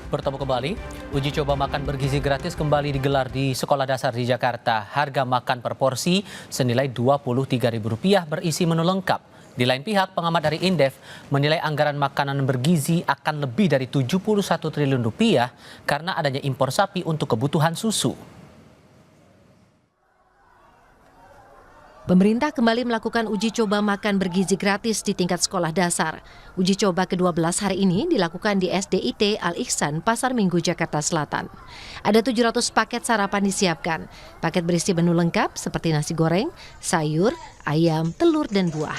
Bertemu kembali, uji coba makan bergizi gratis kembali digelar di sekolah dasar di Jakarta. Harga makan per porsi senilai Rp23.000 berisi menu lengkap. Di lain pihak, pengamat dari Indef menilai anggaran makanan bergizi akan lebih dari Rp71 triliun karena adanya impor sapi untuk kebutuhan susu. Pemerintah kembali melakukan uji coba makan bergizi gratis di tingkat sekolah dasar. Uji coba ke-12 hari ini dilakukan di SDIT Al-Ihsan, Pasar Minggu, Jakarta Selatan. Ada 700 paket sarapan disiapkan. Paket berisi menu lengkap seperti nasi goreng, sayur, ayam, telur, dan buah.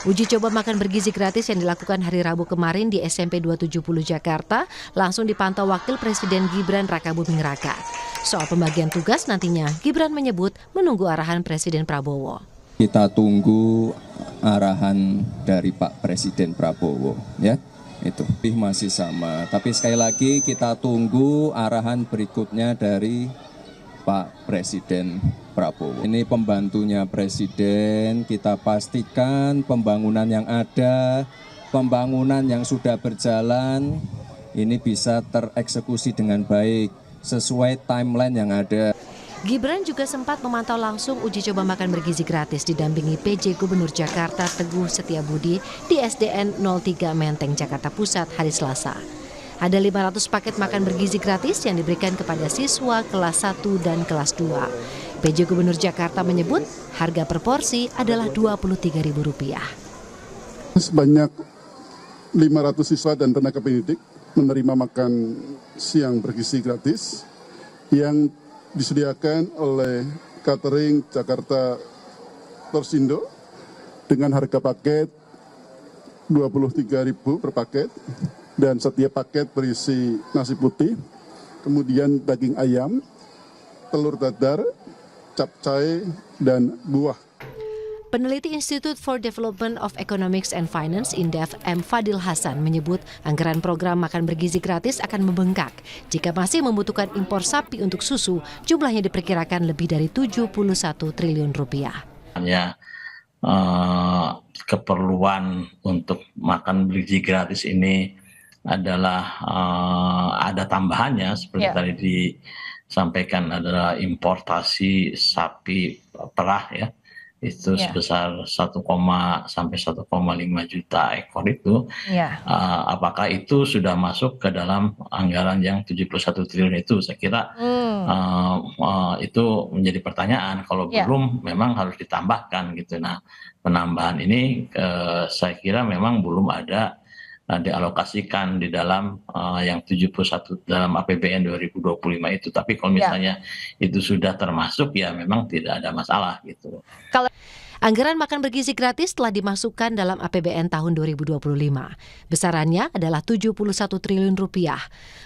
Uji coba makan bergizi gratis yang dilakukan hari Rabu kemarin di SMP 270 Jakarta langsung dipantau Wakil Presiden Gibran Rakabuming Raka. Soal pembagian tugas nantinya, Gibran menyebut menunggu arahan Presiden Prabowo. Kita tunggu arahan dari Pak Presiden Prabowo, ya. Itu masih sama. Tapi sekali lagi kita tunggu arahan berikutnya dari Pak Presiden Prabowo. Ini pembantunya Presiden, kita pastikan pembangunan yang ada, pembangunan yang sudah berjalan, ini bisa tereksekusi dengan baik sesuai timeline yang ada. Gibran juga sempat memantau langsung uji coba makan bergizi gratis didampingi PJ Gubernur Jakarta Teguh Setiabudi di SDN 03 Menteng, Jakarta Pusat hari Selasa. Ada 500 paket makan bergizi gratis yang diberikan kepada siswa kelas 1 dan kelas 2. PJ Gubernur Jakarta menyebut harga per porsi adalah Rp23.000. Sebanyak 500 siswa dan tenaga pendidik menerima makan siang bergizi gratis yang disediakan oleh catering Jakarta Torsindo dengan harga paket Rp23.000 per paket dan setiap paket berisi nasi putih, kemudian daging ayam, telur dadar, capcay, dan buah. Peneliti Institute for Development of Economics and Finance Indef M. Fadil Hasan menyebut anggaran program makan bergizi gratis akan membengkak jika masih membutuhkan impor sapi untuk susu, jumlahnya diperkirakan lebih dari Rp71 triliun. Hanya keperluan untuk makan bergizi gratis ini adalah ada tambahannya seperti tadi disampaikan adalah importasi sapi perah ya. Itu sebesar 1, sampai 1,5 juta ekor itu, apakah itu sudah masuk ke dalam anggaran yang 71 triliun itu? Saya kira itu menjadi pertanyaan. Kalau belum, memang harus ditambahkan gitu. Nah, penambahan ini saya kira memang belum ada dialokasikan di dalam yang 71 dalam APBN 2025 itu. Tapi kalau misalnya itu sudah termasuk, ya memang tidak ada masalah gitu. Anggaran makan bergizi gratis telah dimasukkan dalam APBN tahun 2025. Besarannya adalah Rp71 triliun.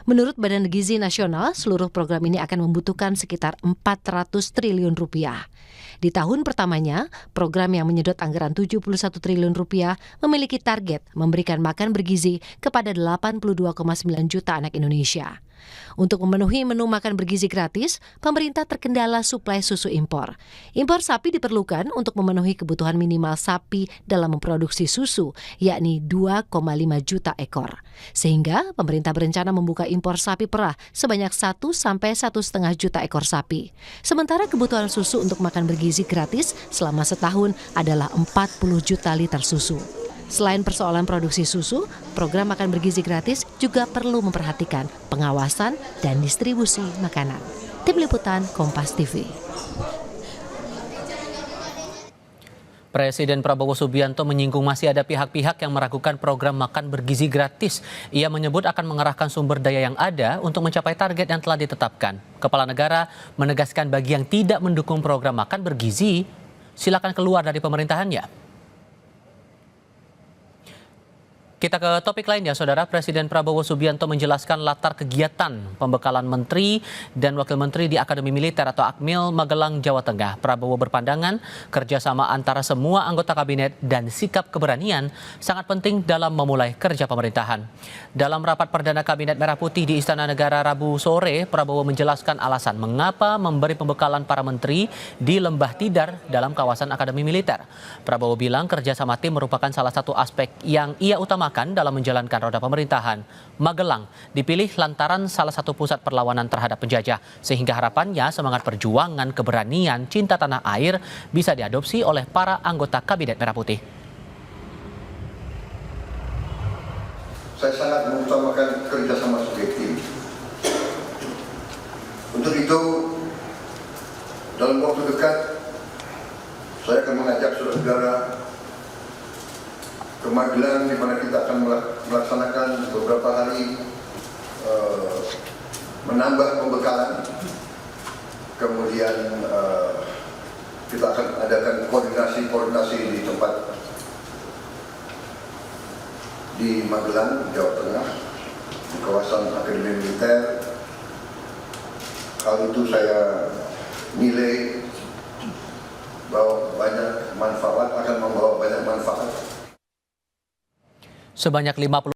Menurut Badan Gizi Nasional, seluruh program ini akan membutuhkan sekitar Rp400 triliun. Di tahun pertamanya, program yang menyedot anggaran Rp71 triliun memiliki target memberikan makan bergizi kepada 82,9 juta anak Indonesia. Untuk memenuhi menu makan bergizi gratis, pemerintah terkendala suplai susu impor. Impor sapi diperlukan untuk memenuhi kebutuhan minimal sapi dalam memproduksi susu, yakni 2,5 juta ekor. Sehingga pemerintah berencana membuka impor sapi perah sebanyak 1 sampai 1,5 juta ekor sapi. Sementara kebutuhan susu untuk makan bergizi gratis selama setahun adalah 40 juta liter susu. Selain persoalan produksi susu, program makan bergizi gratis juga perlu memperhatikan pengawasan dan distribusi makanan. Tim Liputan Kompas TV. Presiden Prabowo Subianto menyinggung masih ada pihak-pihak yang meragukan program makan bergizi gratis. Ia menyebut akan mengerahkan sumber daya yang ada untuk mencapai target yang telah ditetapkan. Kepala negara menegaskan bagi yang tidak mendukung program makan bergizi, silakan keluar dari pemerintahannya. Kita ke topik lainnya, Saudara. Presiden Prabowo Subianto menjelaskan latar kegiatan pembekalan Menteri dan Wakil Menteri di Akademi Militer atau Akmil Magelang, Jawa Tengah. Prabowo berpandangan kerjasama antara semua anggota kabinet dan sikap keberanian sangat penting dalam memulai kerja pemerintahan. Dalam rapat perdana Kabinet Merah Putih di Istana Negara Rabu sore, Prabowo menjelaskan alasan mengapa memberi pembekalan para menteri di Lembah Tidar dalam kawasan Akademi Militer. Prabowo bilang kerjasama tim merupakan salah satu aspek yang ia utamakan diutamakan dalam menjalankan roda pemerintahan. Magelang dipilih lantaran salah satu pusat perlawanan terhadap penjajah, sehingga harapannya semangat perjuangan, keberanian, cinta tanah air bisa diadopsi oleh para anggota Kabinet Merah Putih. Saya sangat mengutamakan kerjasama sebagai tim. Untuk itu, dalam waktu dekat, saya akan mengajak saudara-saudara ke Magelang, di mana kita akan melaksanakan beberapa hari menambah pembekalan. Kemudian kita akan adakan koordinasi di tempat di Magelang, Jawa Tengah, di kawasan Akademi Militer. Hal itu saya nilai bahwa akan membawa banyak manfaat. Sebanyak 50